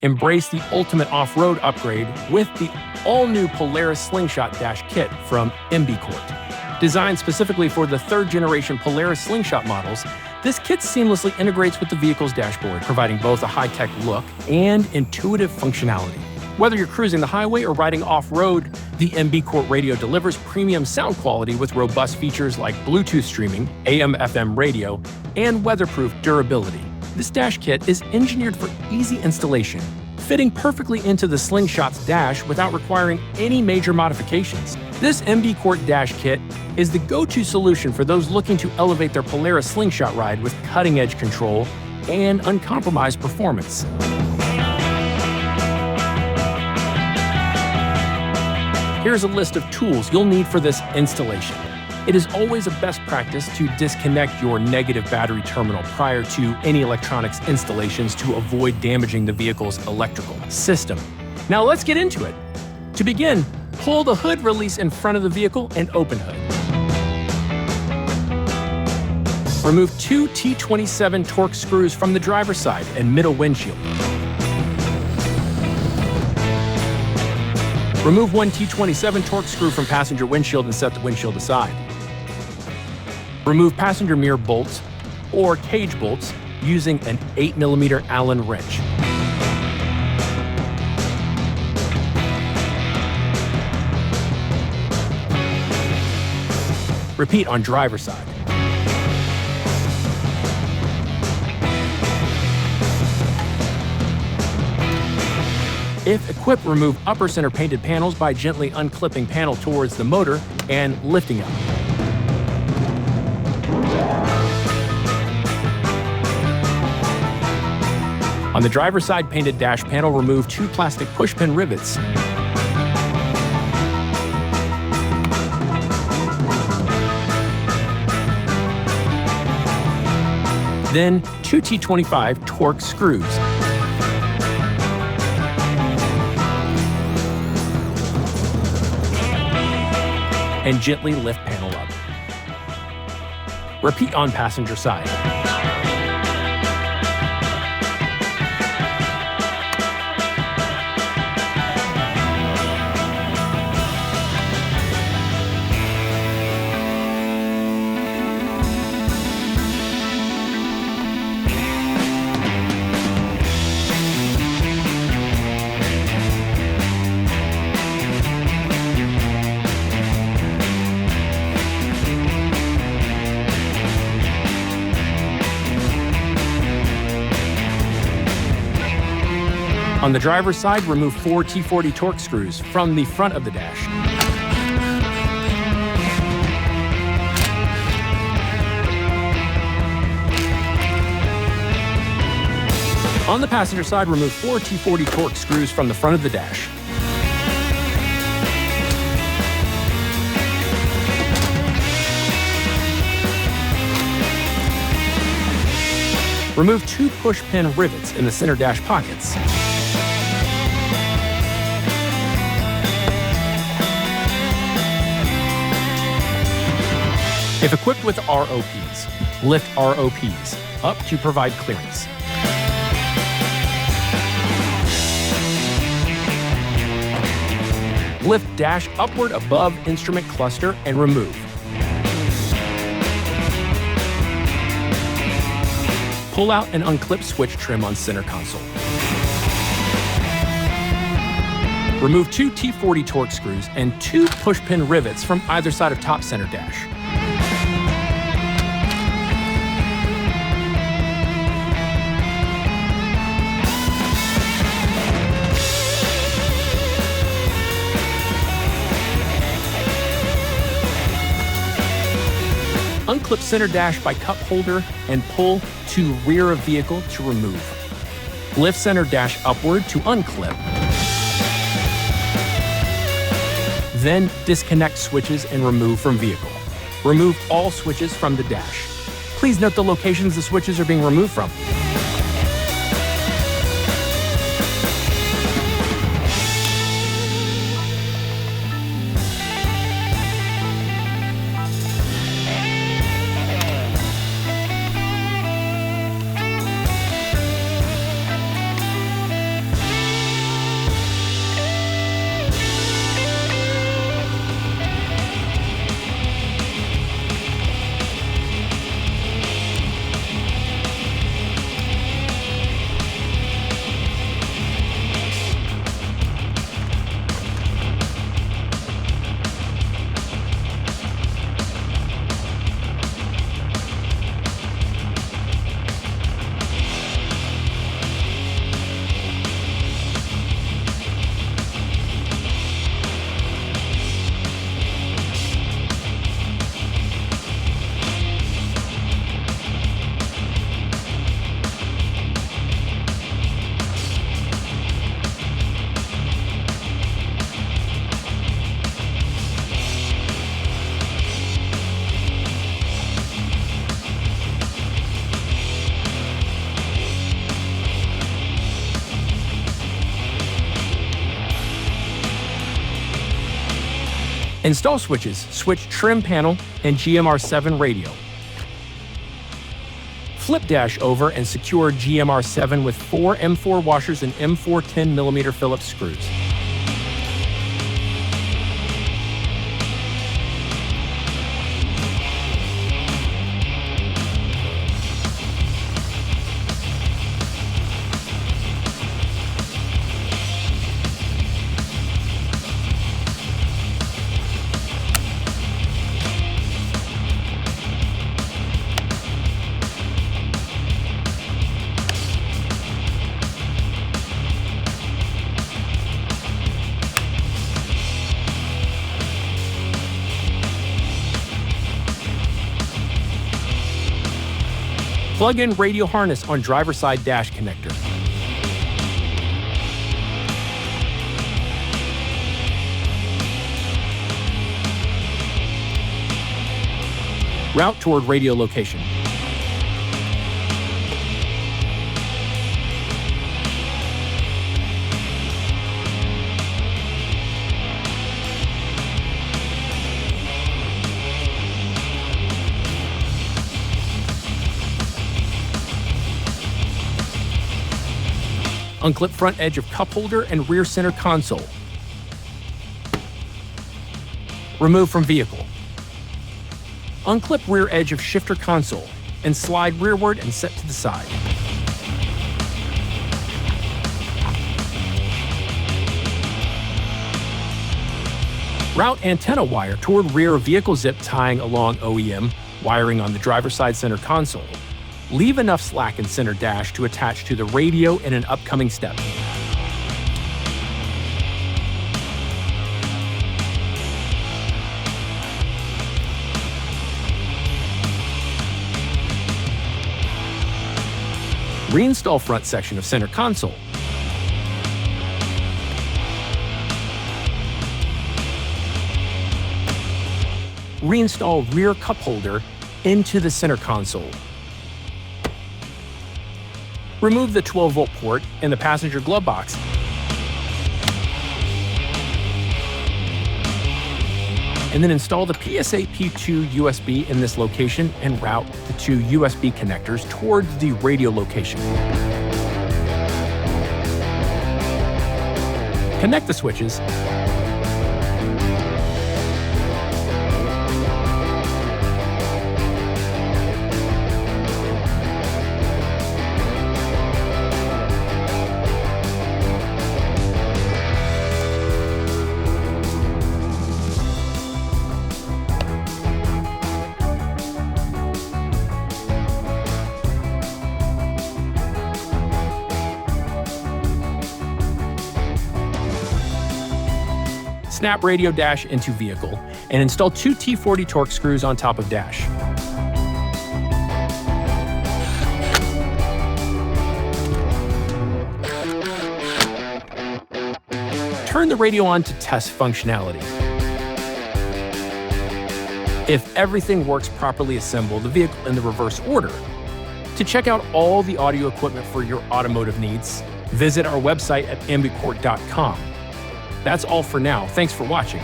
Embrace the ultimate off-road upgrade with the all-new Polaris Slingshot Dash Kit from MBQS. Designed specifically for the third-generation Polaris Slingshot models, this kit seamlessly integrates with the vehicle's dashboard, providing both a high-tech look and intuitive functionality. Whether you're cruising the highway or riding off-road, the MBQS radio delivers premium sound quality with robust features like Bluetooth streaming, AM/FM radio, and weatherproof durability. This dash kit is engineered for easy installation, fitting perfectly into the Slingshot's dash without requiring any major modifications. This MBQS Dash Kit is the go-to solution for those looking to elevate their Polaris Slingshot ride with cutting-edge control and uncompromised performance. Here's a list of tools you'll need for this installation. It is always a best practice to disconnect your negative battery terminal prior to any electronics installations to avoid damaging the vehicle's electrical system. Now let's get into it. To begin, pull the hood release in front of the vehicle and open hood. Remove 2 T27 Torx screws from the driver's side and middle windshield. Remove 1 T27 Torx screw from passenger windshield and set the windshield aside. Remove passenger mirror bolts or cage bolts using an 8mm Allen wrench. Repeat on driver's side. If equipped, remove upper center painted panels by gently unclipping panel towards the motor and lifting up. On the driver's side painted dash panel, remove 2 plastic pushpin rivets. Then 2 T25 Torx screws. And gently lift panel up. Repeat on passenger side. On the driver's side, remove 4 T40 Torx screws from the front of the dash. On the passenger side, remove 4 T40 Torx screws from the front of the dash. Remove 2 push-pin rivets in the center dash pockets. If equipped with ROPs, lift ROPs up to provide clearance. Lift dash upward above instrument cluster and remove. Pull out and unclip switch trim on center console. Remove 2 T40 Torx screws and 2 pushpin rivets from either side of top center dash. Unclip center dash by cup holder and pull to rear of vehicle to remove. Lift center dash upward to unclip. Then disconnect switches and remove from vehicle. Remove all switches from the dash. Please note the locations the switches are being removed from. Install switches, switch trim panel, and GMR7 radio. Flip dash over and secure GMR7 with 4 M4 washers and M4 10mm Phillips screws. Plug in radio harness on driver side dash connector. Route toward radio location. Unclip front edge of cup holder and rear center console. Remove from vehicle. Unclip rear edge of shifter console and slide rearward and set to the side. Route antenna wire toward rear vehicle zip tying along OEM, wiring on the driver's side center console. Leave enough slack in center dash to attach to the radio in an upcoming step. Reinstall front section of center console. Reinstall rear cup holder into the center console. Remove the 12-volt port in the passenger glove box. And then install the PSA P2 USB in this location and route the 2 USB connectors towards the radio location. Connect the switches. Snap radio dash into vehicle, and install 2 T40 Torx screws on top of dash. Turn the radio on to test functionality. If everything works properly, assemble the vehicle in the reverse order. To check out all the audio equipment for your automotive needs, visit our website at mbqrt.com. That's all for now. Thanks for watching.